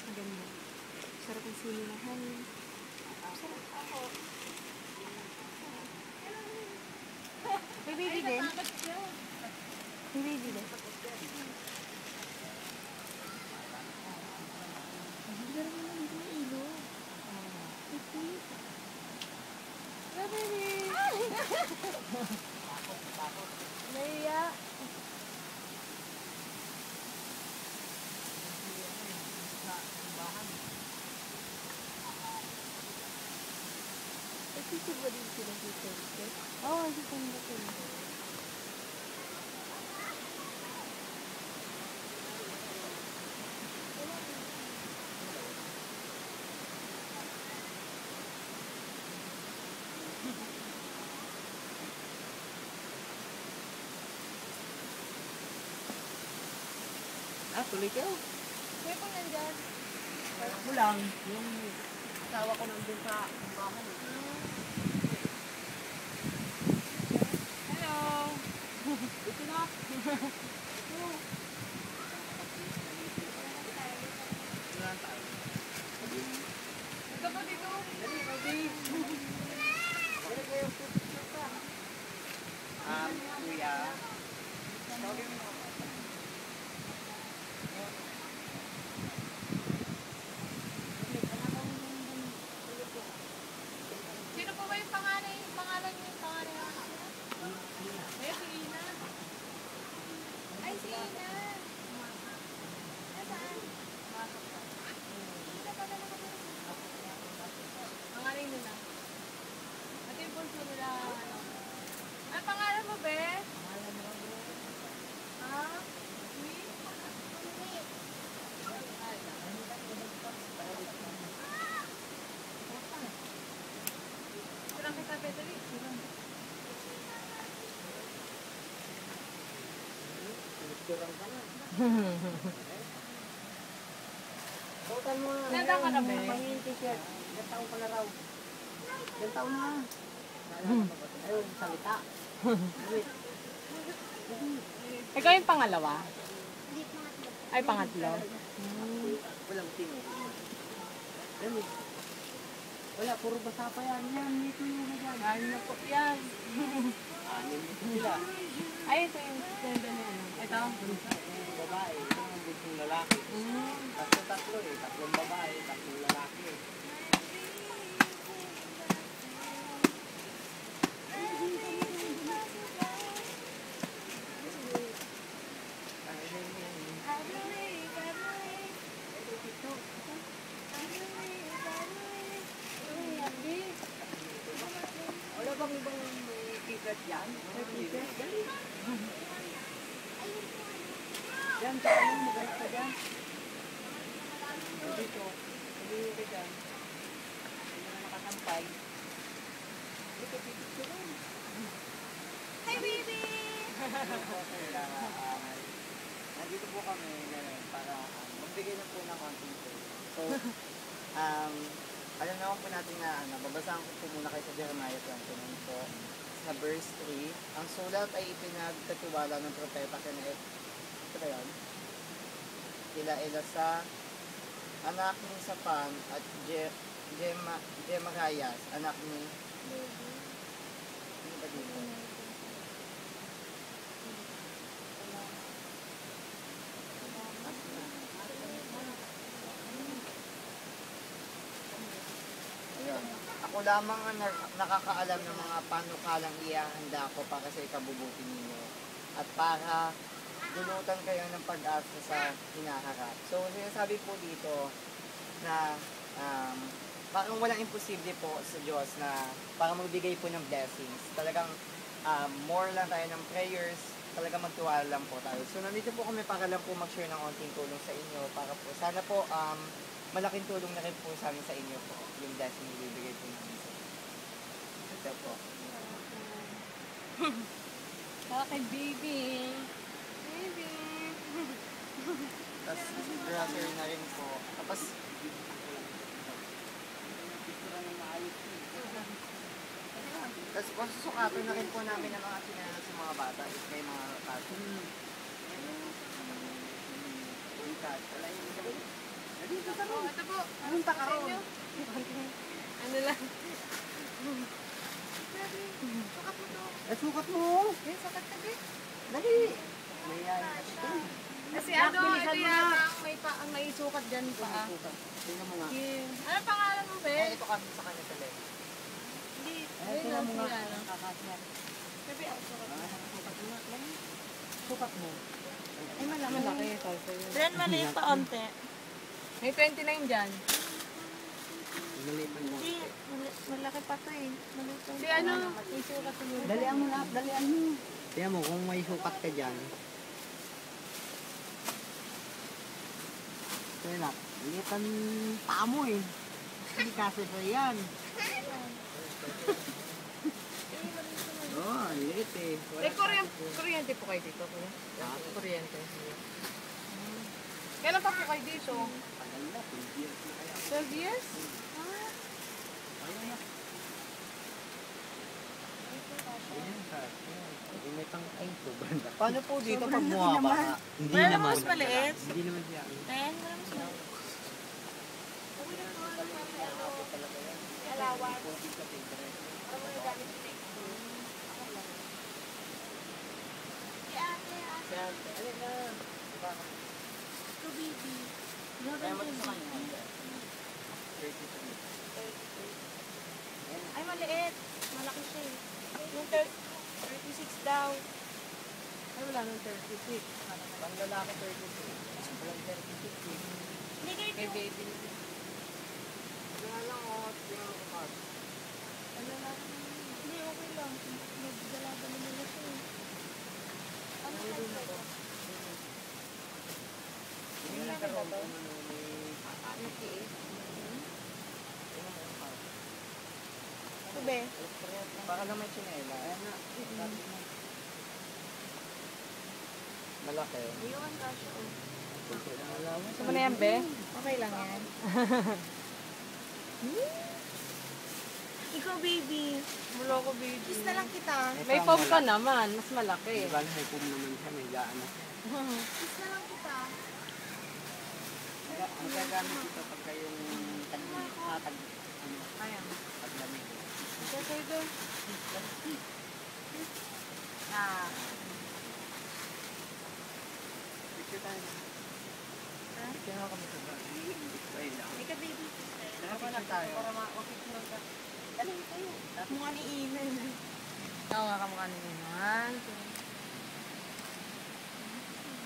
Maganda. Sarap ang sinilahan. Sarap ako. May baby din? May baby din? Naiya. Ito ba din sila dito? Oo, ito ba din? Tuloy kayo. Kuya po nandyan. Ako lang. Yung asawa ko nandun sa bahay. Hello. Ito na. Ito po dito. Dali, Kobe. Dali kayo. Kuya. Tawagin mo. Sino po ba yung pangalan niyo? Pangalan niyo? Ay, si Ina. Ay, si Ina. Nasaan? Pangalan nyo na. Ito yung bunso nila. Ano pangalan mo, be? Ha? Kurang kita, Pedri. Bukan mo na. Nanda ka na, be? Pangin t-shirt. Ilang taon ka na raw? Ilang taon na? Ayun, salita. Ikaw yung pangalawa? Ay, pangatlo. Walang tino. Dali. Wala, puro basa pa yan. Yan, dito yung yan. Ano na po yan? Anim sila. Ay, ito yung ganda na ano. Ito? Yung babae, ito ang bunsong lalaki. Tatlo eh. Tatlong babae, tatlong lalaki. Wala bang ibang may tigat yan? May tigat? Dali. Yan, saan yung magalit ka dyan? Dito. Dito ka dyan. Hindi na nakasampay. Dito, dito ka. Hi, baby! Nandito po kami ngayon para magbigay na po ng konting food. So, alam naman po natin na babasahan ko po muna kayo sa Jeremiah 29 po sa verse 3. Ang sulat ay ipinagkatiwala ng propeta kila Elasa, anak ni Safan, at Gemarias, anak ni ano ba dito? Ayun. Ako lamang ang nakakaalam ng mga panukalang ihahanda ko para sa ikabubuti ninyo at para dulutan kayo ng pag-asa sa hinaharap. So, sinasabi po dito na parang walang imposible po sa Diyos na para magbigay po ng blessings. Talagang more lang tayo ng prayers, talagang magtiwala lang po tayo. So, nandito po kami para lang po mag-share ng konting tulong sa inyo para po, sana po malaking tulong na rin po sa amin sa inyo po yung blessing na bibigay po namin sa inyo. Ito po. Okay, baby. Baby. Tapos, grocery na rin po. Tapos, tapos, susukatan na rin po namin ang mga sinanay sa mga bata. May mga bata. cut. Wala yung isang... Nandito ka Oh, ito po. Anong Sa inyo? Ano lang? Sukat mo to. sukat mo. Eh, sukat ka din. Dali. May kasi ito. Kasi Nak, ano, bilisan ito mo yata na. ang may sukat dyan pa. Sukat. Tingnan mo nga. Ano pangalan mo, be? Ay, ito kasi sa kanya sa leg. Hindi. Ay, tingnan mo nga. Ano? Kakasya. Bebe, ang sukat. Sukat mo nga. Sukat mo. Ay, malaki. Then, maliit pa onte. May 29 dyan. Maliit mo. Hindi, malaki pa to eh. Maliit pa. Hindi, ano? May sukat sa mga. Dalian mo na. Dalian mo. Tingnan mo kung may sukat ka dyan. Kaya na. Maliit ang paa mo eh. Hindi kasi sa yan. Oo, liit eh. Eh, kuryente po kayo dito, kuya? Kuryente. Kailan pa po kayo dito? Tagal na, 12 years na kaya. 12 years? Paano po dito pag muha Hindi Wala naman mas maliit. Hindi naman siya. Then, wala mas maliit. Ay, maliit. Malaki siya eh. Yung 36 daw. Ay, wala nang 36. Pang lalaki 36. Walang 36 eh. Hindi May kayo. baby. Wala lang ako. Tingnan ko pa. Ano lang? Hindi, okay lang. Nagdala-dala nila siya eh. Ano size ba ito? Hindi lang karoon kung ano may patay. Ito be. Para lang may chinela. Ayan na. Malaki. Ayun, kasha oh. Gusto mo na yan, be? Okay lang yan. Ikaw, baby. Mulo ko, baby. Kiss na lang kita. May foam ka naman. Mas malaki. Diba may pum naman siya. May gaan na. Kiss na lang kita. Ang gagamit ito pagka yung Ayan. paglamig. Okay, kayo doon. Ah. Picture tayo. Picture nga kami sa bahay. Display lang. Ika, baby. Nakapicture tayo. Para makapicture ka. Dali kayo. Mukha ni Inan. Oo nga kamukha ni Iman.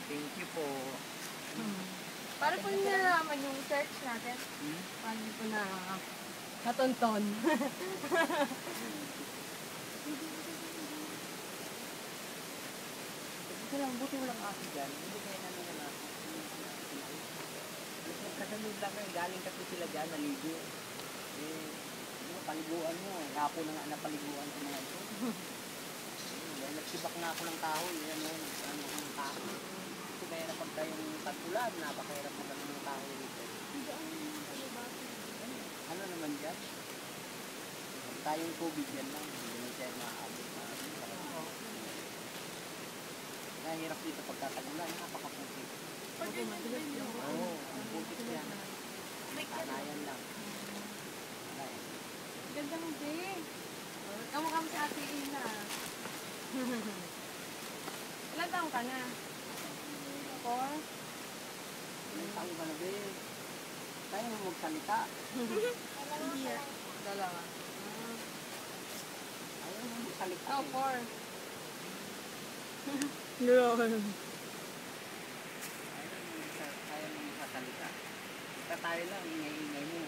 Thank you po. Paano po nyo nalaman yung search natin? Paano nyo po na natonton? Ito lang, buti walang aso dyan. Hindi kaya namin na naso. Kasunod lang kayo. Galing kasi sila dyan, naligo. Eh, yung paliguan mo. Hapo na nga napaliguan ko mga ito. Dahil nagsibak na ako ng kahoy. Yan o, ano ko ng kahoy. Kasi kaya na pagka yung tag-ulan, napakahirap mo ng kahoy dito. Ano naman dyan? Tayong tubig yan lang. Hindi naman siya maaabot na. Nahirap dito pagkatagulan, napakaputik. Oo, ang putik yan. Kanayan lang. Kanayan. Ganda mo, Jay. Kamukha mo si Ate Ina. Ilan taong ka na? 4? Ilang taon ka na ba eh? Tayo mo magsalita. Hindi ah. Dalawa. Ayaw mo magsalita Oh, eh. 4. Lord. Ayaw mo magsasalita. Basta tayo lang, ingay-ingay mo.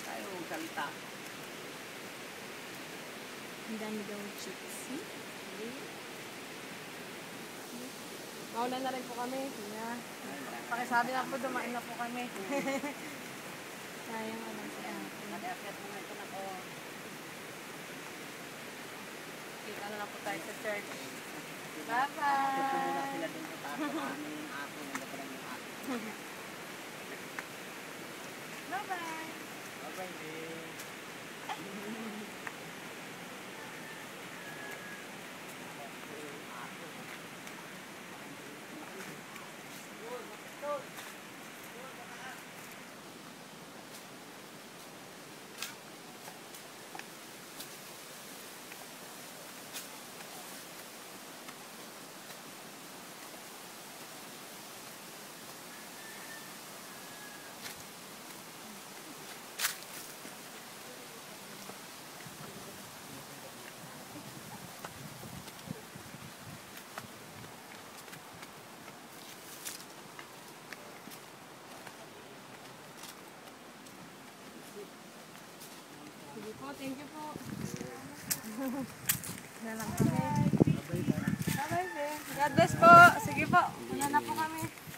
Tayo mo magsalita. Ang dami daw chicks. Mauna na rin po kami. Sige. Pakisabi na po, dumain na po kami. Sayang ano si Ate. Nag-akyat mo nga ito na ko. Kita na lang po tayo sa church. Akyat mo muna Bye-bye! sila dun sa taas. Ano yung ako, nagkakaroon yung ako. Bye-bye! Bye-bye, babe. Sige po, thank you po. Na lang kami. Bye-bye, be. God bless po. Sige po, una na po kami.